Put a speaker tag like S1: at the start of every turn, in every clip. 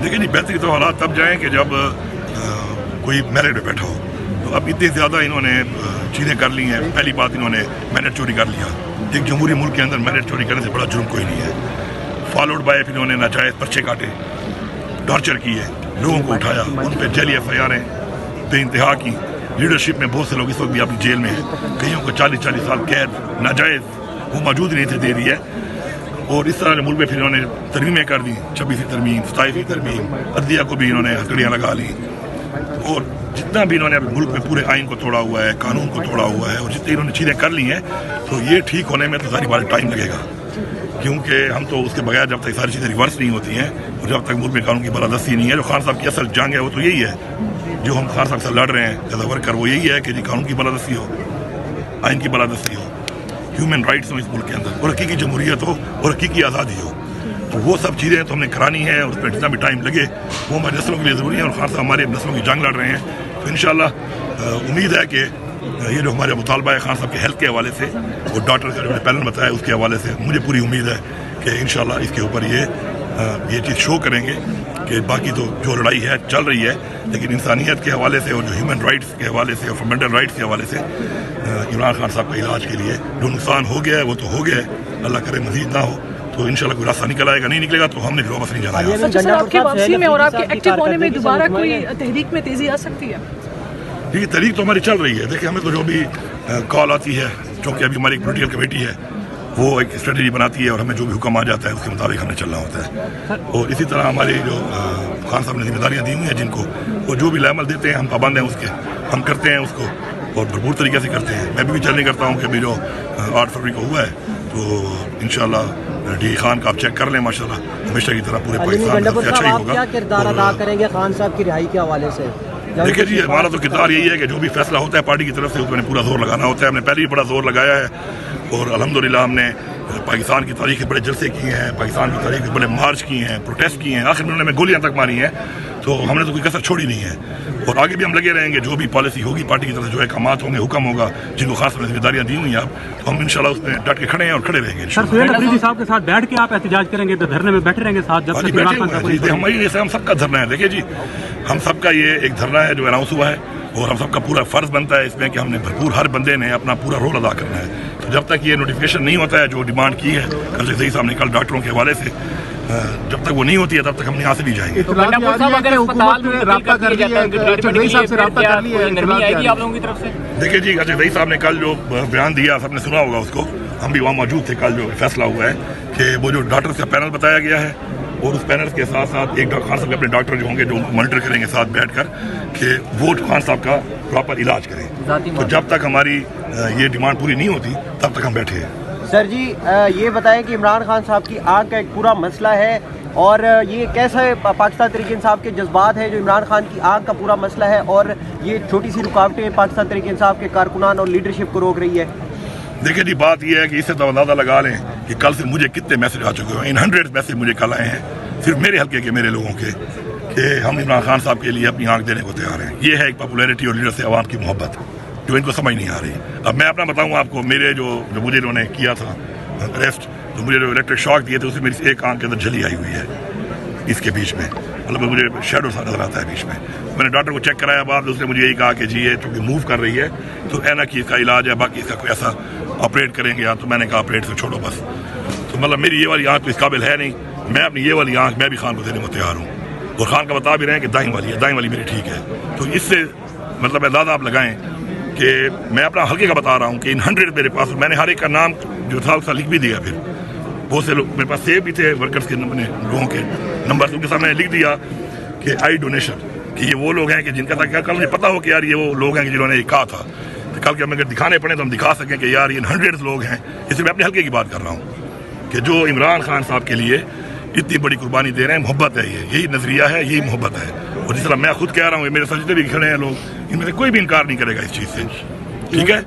S1: دیکھیں جی بہتری تو حالات تب جائیں کہ جب کوئی میرٹ پہ بیٹھا ہو. تو اب اتنی زیادہ انہوں نے چیزیں کر لی ہیں. پہلی بات انہوں نے میرٹ چوری کر لیا. ایک جمہوری ملک کے اندر میرٹ چوری کرنے سے بڑا جرم کوئی نہیں ہے. فالوڈ بائی پھر انہوں نے ناجائز پرچے کاٹے, ٹارچر کیے, لوگوں کو اٹھایا, ان پہ جیلی ایف آئی آریں بے انتہا کی. لیڈرشپ میں بہت سے لوگ اس وقت بھی اپنی جیل میں ہیں. کئیوں کو 40 سال قید ناجائز وہ موجود نہیں تھے دے دی ہے. اور اس طرح ملک میں پھر انہوں نے ترمیمیں کر دی, 26ویں ترمیم, 27ویں ترمیم, عدلیہ کو بھی انہوں نے ہتھکڑیاں لگا لی. اور جتنا بھی انہوں نے ملک میں پورے آئین کو توڑا ہوا ہے, قانون کو توڑا ہوا ہے, اور جتنی انہوں نے چیزیں کر لی ہیں, تو یہ ٹھیک ہونے میں تو ساری بات ٹائم لگے گا. کیونکہ ہم تو اس کے بغیر جب تک ساری چیزیں ریورس نہیں ہوتی ہیں, اور جب تک ملک میں قانون کی بالادستی نہیں ہے. جو خان صاحب کی اصل جنگ ہے وہ تو یہی ہے, جو ہم خان صاحب سے لڑ رہے ہیں ایز اے ورکر, وہ یہی ہے کہ جی قانون کی بالادستی ہو, آئین کی بالادستی ہو, ہیومن رائٹس ہوں اس ملک کے اندر, اور حقیقی جمہوریت ہو, اور حقیقی آزادی ہو. تو وہ سب چیزیں تو ہم نے کرانی ہیں, اور اس میں جتنا بھی ٹائم لگے وہ ہماری نسلوں کے لیے ضروری ہے. اور خان صاحب ہماری نسلوں کی جنگ لڑ رہے ہیں. تو انشاءاللہ امید ہے کہ یہ جو ہمارے مطالبہ ہے خان صاحب کے ہیلتھ کے حوالے سے, اور ڈاکٹر کا جو نے پینل بتایا اس کے حوالے سے, مجھے پوری امید ہے کہ انشاءاللہ اس کے اوپر یہ چیز شو کریں گے کہ باقی تو جو لڑائی ہے چل رہی ہے, لیکن انسانیت کے حوالے سے, اور جو ہیومن رائٹس کے حوالے سے, اور فنڈامنٹل رائٹس کے حوالے سے عمران خان صاحب کا علاج کے لیے جو نقصان ہو گیا ہے وہ تو ہو گیا ہے, اللہ کرے مزید نہ ہو. تو انشاءاللہ کوئی راستہ نکل آئے گا, نہیں نکلے گا تو ہم نے پھر واپس نہیں جانا ہے.
S2: سر آپ کی واپسی میں اور آپ کے ایکٹیو ہونے میں دوبارہ کوئی تحریک میں تیزی آ سکتی ہے؟
S1: یہ تحریک تو ہماری چل رہی ہے. دیکھیں ہمیں تو جو بھی کال آتی ہے, چونکہ ابھی ہماری ایک پولیٹیکل کمیٹی ہے, وہ ایک اسٹریٹجی بناتی ہے, اور ہمیں جو بھی حکم آ جاتا ہے اس کے مطابق ہمیں چلنا ہوتا ہے. اور اسی طرح ہماری جو خان صاحب نے ذمہ داریاں دی ہوئی ہیں جن کو, وہ جو بھی لائمل دیتے ہیں ہم پابند ہیں اس کے, ہم کرتے ہیں اس کو, اور بھرپور طریقے سے کرتے ہیں. میں بھی چلنے کرتا ہوں کہ ابھی جو 8 فروری کو ہوا ہے, تو انشاءاللہ ڈی خان کا آپ چیک کر لیں, ماشاءاللہ ہمیشہ کی طرح پورے پاکستان میں اچھا ہی ہوگا.
S3: کیا کردار ادا کریں گے خان صاحب کی رہائی کے حوالے سے؟
S1: دیکھیں جی ہمارا تو کردار یہی ہے کہ جو بھی فیصلہ ہوتا ہے پارٹی کی طرف سے اس میں پورا زور لگانا ہوتا ہے. ہم نے پہلے ہی بڑا زور لگایا ہے, اور الحمدللہ ہم نے پاکستان کی تاریخ کے بڑے جلسے کیے ہیں, پاکستان کی تاریخ کے بڑے مارچ کیے ہیں, پروٹیسٹ کیے ہیں, آخر میں انہوں نے گولیاں تک ماری ہیں. تو ہم نے تو کوئی کسر چھوڑی نہیں ہے, اور آگے بھی ہم لگے رہیں گے. جو بھی پالیسی ہوگی پارٹی کی طرف سے, جو احکامات ہوں گے, حکم ہوگا, جن کو خاص طور سے ذمہ داریاں دی ہوئی ہیں آپ, تو ہم انشاءاللہ اس میں ڈٹ کے کھڑے ہیں اور کھڑے رہیں گے.
S4: سر سہیل افریدی صاحب کے ساتھ بیٹھ کے آپ احتجاج کریں گے, تو دھرنے میں بیٹھے رہیں گے ساتھ جب تک عمران خان کا
S1: ہم سب کا دھرنا ہے. دیکھیے جی ہم سب کا یہ ایک دھرنا ہے جو اناؤنس ہوا ہے, اور ہم سب کا پورا فرض بنتا ہے اس میں کہ ہم نے بھرپور, ہر بندے نے اپنا پورا رول ادا کرنا ہے. تو جب تک یہ نوٹیفکیشن نہیں ہوتا ہے جو ڈیمانڈ کی ہے کل سے صاحب نے کل ڈاکٹروں کے حوالے سے, جب تک وہ نہیں ہوتی ہے تب تک ہم یہاں سے نہیں جائیں گے. دیکھیے جی اجے صاحب نے کل جو بیان دیا سب نے سنا ہوگا اس کو, ہم بھی وہاں موجود تھے. کل جو فیصلہ ہوا ہے کہ وہ جو ڈاکٹر کا پینل بتایا گیا ہے, اور اس پینل کے ساتھ ساتھ ایک خان صاحب کے اپنے ڈاکٹر جو ہوں گے جو مانیٹر کریں گے ساتھ بیٹھ کر کہ وہ خان صاحب کا پراپر علاج کریں. تو جب تک ہماری یہ ڈیمانڈ پوری نہیں ہوتی تب تک ہم بیٹھے ہیں.
S3: سر جی یہ بتائیں کہ عمران خان صاحب کی آنکھ کا ایک پورا مسئلہ ہے, اور یہ کیسے پاکستان تحریک انصاف کے جذبات ہیں جو عمران خان کی آنکھ کا پورا مسئلہ ہے, اور یہ چھوٹی سی رکاوٹیں پاکستان تحریک انصاف کے کارکنان اور لیڈرشپ کو روک رہی ہے؟
S1: دیکھیں جی بات یہ ہے کہ اس سے تو اندازہ لگا لیں کہ کل سے مجھے کتنے میسج آ چکے ہیں. 100 میسج مجھے کل آئے ہیں صرف میرے حلقے کے, میرے لوگوں کے, کہ ہم عمران خان صاحب کے لیے اپنی آنکھ دینے کو تیار ہیں. یہ ہے ایک پاپولیرٹی اور لیڈر سے عوام کی محبت جو ان کو سمجھ نہیں آ رہی. اب میں اپنا بتاؤں آپ کو, میرے جو مجھے انہوں نے کیا تھا اریسٹ, تو مجھے جو الیکٹرک شاک دیے تھے اس میں میری ایک آنکھ کے اندر جلی آئی ہوئی ہے اس کے بیچ میں, مطلب مجھے شیڈو سا نظر آتا ہے بیچ میں. میں نے ڈاکٹر کو چیک کرایا بعد, اس نے مجھے یہی کہا کہ جی یہ چونکہ موو کر رہی ہے تو اینا کی اس کا علاج ہے, باقی اس کا کوئی ایسا آپریٹ کریں گے. تو میں نے کہا آپریٹ سے چھوڑو بس. تو مطلب میری یہ والی آنکھ تو اس قابل ہے نہیں, میں اپنی یہ والی آنکھ میں بھی خان کو دینے کو تیار ہوں, اور خان کا بتا بھی رہے ہیں کہ دائیں والی ہے, دائیں والی میری ٹھیک ہے. تو اس سے مطلب اندازہ آپ لگائیں کہ میں اپنا حلقے کا بتا رہا ہوں کہ 100 میرے پاس, میں نے ہر ایک کا نام جو تھا اس کا لکھ بھی دیا. پھر بہت سے لوگ میرے پاس سیو بھی تھے ورکرز کے لوگوں کے نمبر, ان کے سامنے لکھ دیا کہ آئی ڈونیشن, کہ یہ وہ لوگ ہیں کہ جن کا تھا کل مجھے پتا ہو کہ یار یہ وہ لوگ ہیں کہ جنہوں نے یہ کہا تھا. تو کل کے ہم اگر دکھانے پڑیں تو ہم دکھا سکیں کہ یار یہ 100 لوگ ہیں. اس لیے میں اپنے حلقے کی بات کر رہا ہوں کہ جو عمران خان صاحب کے لیے اتنی بڑی قربانی دے رہے ہیں, محبت ہے, یہی نظریہ ہے, یہی محبت ہے. اور جس طرح میں خود کہہ رہا ہوں, میرے ساتھ جتنے بھی کھڑے ہیں لوگ, ان میں سے کوئی بھی انکار نہیں کرے گا اس چیز سے. ٹھیک ہے,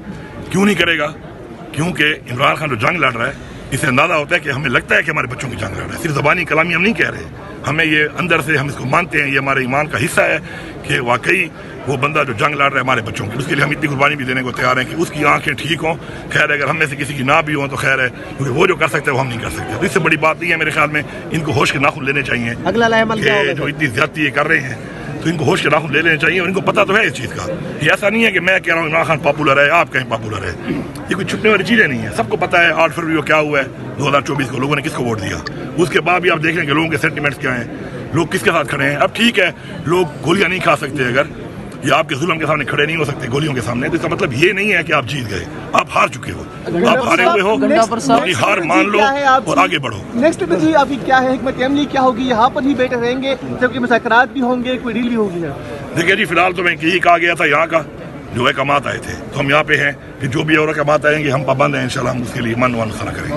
S1: کیوں نہیں کرے گا؟ کیونکہ عمران خان جو جنگ لڑ رہا ہے اس سے اندازہ ہوتا ہے کہ ہمیں لگتا ہے کہ ہمارے بچوں کی جنگ لڑ رہا ہے. صرف زبانی کلامی ہم نہیں کہہ رہے, ہمیں یہ اندر سے ہم اس کو مانتے ہیں, یہ ہمارے ایمان کا حصہ ہے کہ واقعی وہ بندہ جو جنگ لڑ رہا ہے ہمارے بچوں کی, اس کے لیے ہم اتنی قربانی بھی دینے کو تیار ہیں کہ اس کی آنکھیں ٹھیک ہوں. خیر ہے, اگر ہم میں سے کسی کی نہ بھی ہوں تو خیر ہے, کیونکہ وہ جو کر سکتے ہیں وہ ہم نہیں کر سکتے. تو اس سے بڑی بات نہیں ہے میرے خیال میں. ان کو ہوش کے ناخن لینے چاہیے
S3: اگلا عمل کیا
S1: کہ
S3: ہوگا
S1: جو اتنی زیادتی یہ کر رہے ہیں, تو ان کو ہوش کے ناخن لے لینے چاہیے. اور ان کو پتہ تو ہے اس چیز کا. یہ ایسا نہیں ہے کہ میں کہہ رہا ہوں عمران خان پاپولر ہے, آپ کہیں پاپولر ہے. یہ کوئی چھپنے والی چیزیں نہیں ہیں. سب کو پتہ ہے 8 فروری کو کیا ہوا ہے 2024 کو, لوگوں نے کس کو ووٹ دیا. اس کے بعد بھی آپ دیکھ لیں کہ لوگوں کے سینٹیمنٹس کیا ہیں, لوگ کس کے ساتھ کھڑے ہیں. اب ٹھیک ہے, لوگ گولیاں نہیں کھا سکتے اگر, یا آپ کے ظلم کے سامنے کھڑے نہیں ہو سکتے گولیوں کے سامنے, تو اس کا مطلب یہ نہیں ہے کہ آپ جیت گئے. آپ ہار چکے ہو, آپ ہارے ہوئے ہو. اپنی ہار مان لو اور آگے بڑھو.
S5: نیکسٹ جی آپ کی کیا ہے حکمت عملی کیا ہوگی؟ یہاں پر ہی بیٹھے رہیں گے جبکہ مذاکرات بھی ہوں گے, کوئی ڈیل بھی ہوگی؟
S1: دیکھیے جی, فی الحال تو میں یہی کہا گیا تھا یہاں کا جو احکامات آئے تھے, تو ہم یہاں پہ ہیں. کہ جو بھی اور احکامات آئیں گے ہم پابند ہیں انشاءاللہ, ہم اس کے لیے من خانہ کریں گے.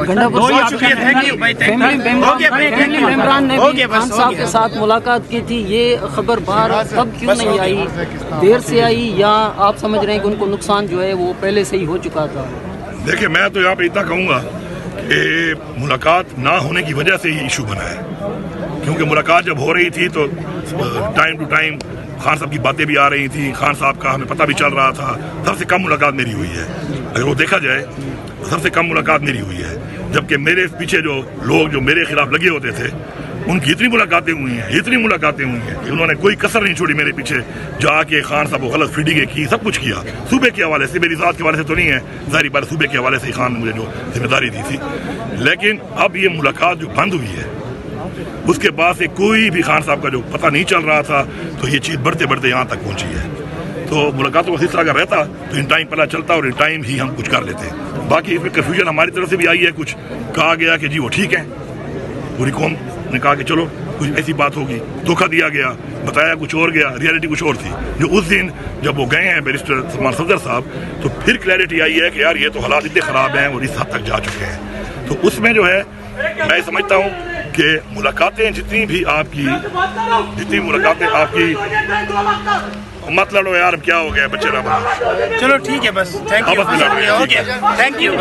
S6: عمران نے بھی خان صاحب کے ساتھ ملاقات کی تھی, یہ خبر باہر اب کیوں نہیں آئی, دیر سے آئی, یا آپ سمجھ رہے ہیں کہ ان کو نقصان جو ہے وہ پہلے سے ہی ہو چکا تھا؟
S1: دیکھیں میں تو یہاں پہ اتنا کہوں گا کہ ملاقات نہ ہونے کی وجہ سے ہی ایشو بنا ہے. کیونکہ ملاقات جب ہو رہی تھی تو ٹائم ٹو ٹائم خان صاحب کی باتیں بھی آ رہی تھیں, خان صاحب کا ہمیں پتہ بھی چل رہا تھا. سب سے کم ملاقات میری ہوئی ہے, اگر وہ دیکھا جائے سب سے کم ملاقات میری ہوئی ہے. جبکہ میرے پیچھے جو لوگ جو میرے خلاف لگے ہوتے تھے ان کی اتنی ملاقاتیں ہوئی ہیں کہ انہوں نے کوئی کسر نہیں چھوڑی میرے پیچھے جا کے خان صاحب کو غلط فیڈنگیں کی, سب کچھ کیا. صوبے کے حوالے سے, میری ذات کے حوالے سے تو نہیں ہے, ظاہری بات صوبے کے حوالے سے خان نے مجھے جو ذمہ داری دی تھی. لیکن اب یہ ملاقات جو بند ہوئی ہے اس کے بعد سے کوئی بھی خان صاحب کا جو پتہ نہیں چل رہا تھا, تو یہ چیز بڑھتے بڑھتے یہاں تک پہنچی ہے. تو ملاقاتوں کا سلسلہ اگر رہتا تو ان ٹائم پتہ چلتا اور ان ٹائم ہی ہم کچھ کر لیتے. باقی اس میں کنفیوژن ہماری طرف سے بھی آئی ہے, کچھ کہا گیا کہ جی وہ ٹھیک ہے, پوری قوم نے کہا کہ چلو کچھ ایسی بات ہوگی, دھوکہ دیا گیا, بتایا کچھ اور گیا, ریئلٹی کچھ اور تھی. جو اس دن جب وہ گئے ہیں بیرسٹر سلمان صفدر صاحب, تو پھر کلیئرٹی آئی ہے کہ یار یہ تو حالات اتنے خراب ہیں اور اس حد تک جا چکے ہیں. تو اس میں جو ہے میں سمجھتا ہوں کہ ملاقاتیں جتنی بھی آپ کی مت لڑو یار, کیا ہو گیا بچے نہ بنا,
S7: چلو ٹھیک ہے بس, تھینک یو.
S1: آپس میں لڑو.
S7: Thank you.